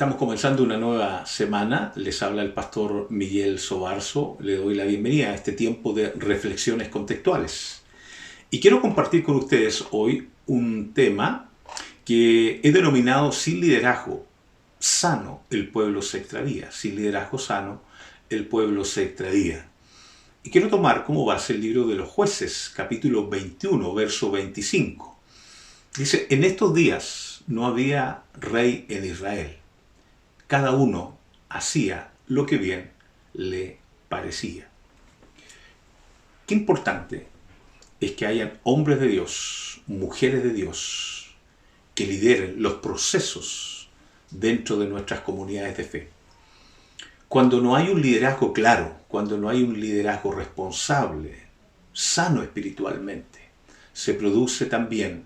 Estamos comenzando una nueva semana. Les habla el pastor Miguel Sobarzo. Le doy la bienvenida a este tiempo de reflexiones contextuales. Y quiero compartir con ustedes hoy un tema que he denominado sin liderazgo sano el pueblo se extravía. Sin liderazgo sano el pueblo se extravía. Y quiero tomar como base el libro de los Jueces, capítulo 21, verso 25. Dice, en estos días no había rey en Israel. Cada uno hacía lo que bien le parecía. Qué importante es que hayan hombres de Dios, mujeres de Dios, que lideren los procesos dentro de nuestras comunidades de fe. Cuando no hay un liderazgo claro, cuando no hay un liderazgo responsable, sano espiritualmente, se produce también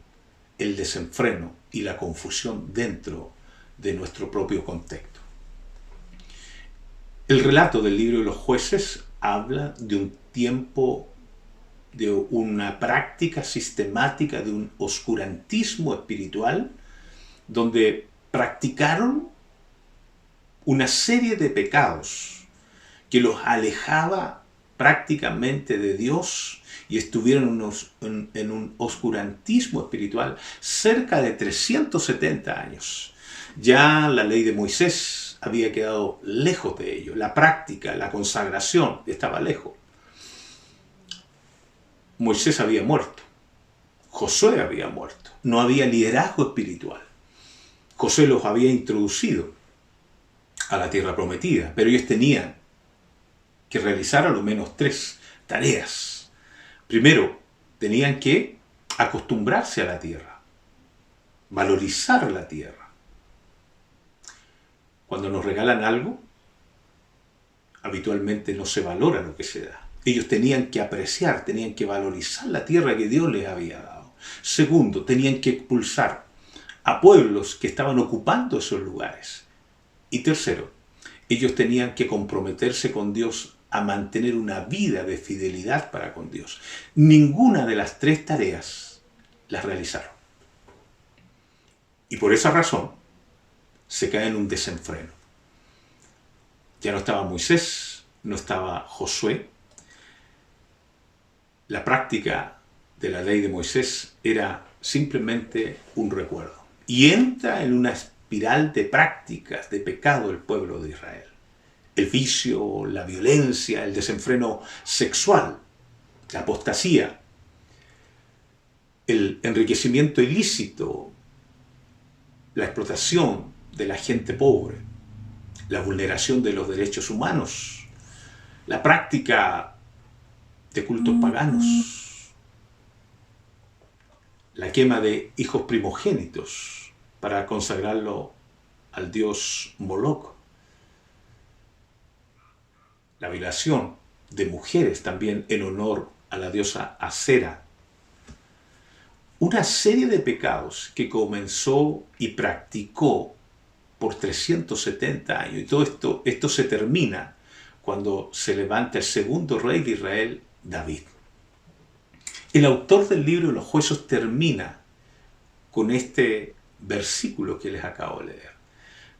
el desenfreno y la confusión dentro de nuestro propio contexto. El relato del libro de los Jueces habla de un tiempo, de una práctica sistemática, de un oscurantismo espiritual, donde practicaron una serie de pecados que los alejaba prácticamente de Dios y estuvieron en un oscurantismo espiritual cerca de 370 años. Ya la ley de Moisés había quedado lejos de ello, la práctica, la consagración estaba lejos. Moisés había muerto, Josué había muerto, no había liderazgo espiritual. Josué los había introducido a la tierra prometida, pero ellos tenían que realizar a lo menos 3 tareas. Primero, tenían que acostumbrarse a la tierra, valorizar la tierra. Cuando nos regalan algo, habitualmente no se valora lo que se da. Ellos tenían que apreciar, tenían que valorizar la tierra que Dios les había dado. Segundo, tenían que expulsar a pueblos que estaban ocupando esos lugares. Y tercero, ellos tenían que comprometerse con Dios a mantener una vida de fidelidad para con Dios. Ninguna de las 3 tareas las realizaron. Y por esa razón se cae en un desenfreno. Ya no estaba Moisés, no estaba Josué. La práctica de la ley de Moisés era simplemente un recuerdo. Y entra en una espiral de prácticas, de pecado el pueblo de Israel. El vicio, la violencia, el desenfreno sexual, la apostasía, el enriquecimiento ilícito, la explotación de la gente pobre, la vulneración de los derechos humanos, la práctica de cultos paganos, la quema de hijos primogénitos para consagrarlo al dios Moloch, la violación de mujeres también en honor a la diosa Acera. Una serie de pecados que comenzó y practicó por 370 años. Y todo esto se termina cuando se levanta el segundo rey de Israel, David. El autor del libro de los Jueces termina con este versículo que les acabo de leer.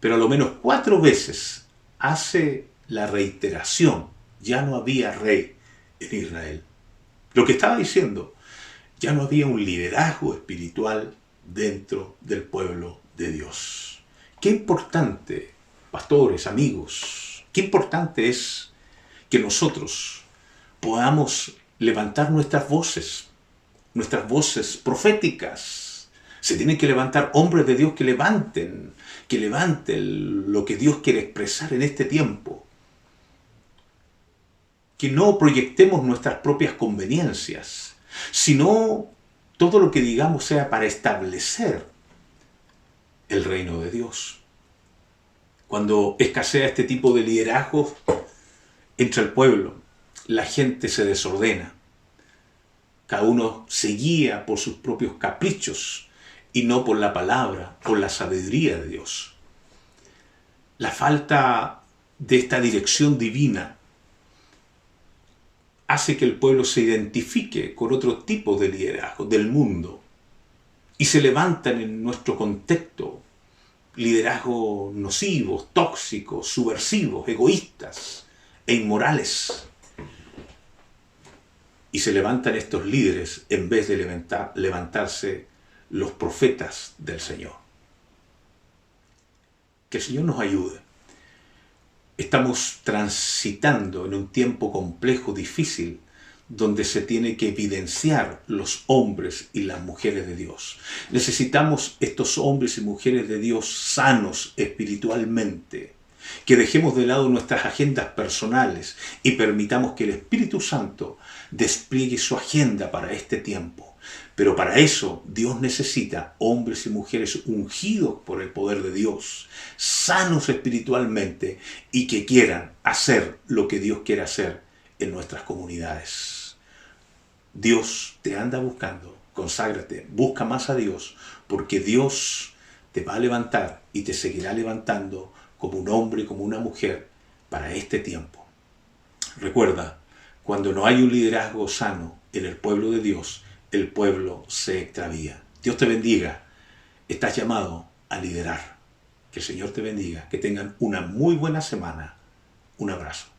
Pero a lo menos 4 veces hace la reiteración, ya no había rey en Israel. Lo que estaba diciendo, ya no había un liderazgo espiritual dentro del pueblo de Dios. Qué importante, pastores, amigos, qué importante es que nosotros podamos levantar nuestras voces proféticas. Se tienen que levantar hombres de Dios que levanten lo que Dios quiere expresar en este tiempo. Que no proyectemos nuestras propias conveniencias, sino todo lo que digamos sea para establecer el reino de Dios. Cuando escasea este tipo de liderazgo entre el pueblo, la gente se desordena. Cada uno se guía por sus propios caprichos y no por la palabra, por la sabiduría de Dios. La falta de esta dirección divina hace que el pueblo se identifique con otro tipo de liderazgo del mundo y se levantan en nuestro contexto liderazgos nocivos, tóxicos, subversivos, egoístas e inmorales. Y se levantan estos líderes en vez de levantarse los profetas del Señor. Que el Señor nos ayude. Estamos transitando en un tiempo complejo, difícil, donde se tiene que evidenciar los hombres y las mujeres de Dios. Necesitamos estos hombres y mujeres de Dios sanos espiritualmente, que dejemos de lado nuestras agendas personales y permitamos que el Espíritu Santo despliegue su agenda para este tiempo. Pero para eso Dios necesita hombres y mujeres ungidos por el poder de Dios, sanos espiritualmente y que quieran hacer lo que Dios quiere hacer en nuestras comunidades. Dios te anda buscando, conságrate, busca más a Dios, porque Dios te va a levantar y te seguirá levantando como un hombre, como una mujer, para este tiempo. Recuerda, cuando no hay un liderazgo sano en el pueblo de Dios, el pueblo se extravía. Dios te bendiga. Estás llamado a liderar. Que el Señor te bendiga. Que tengan una muy buena semana. Un abrazo.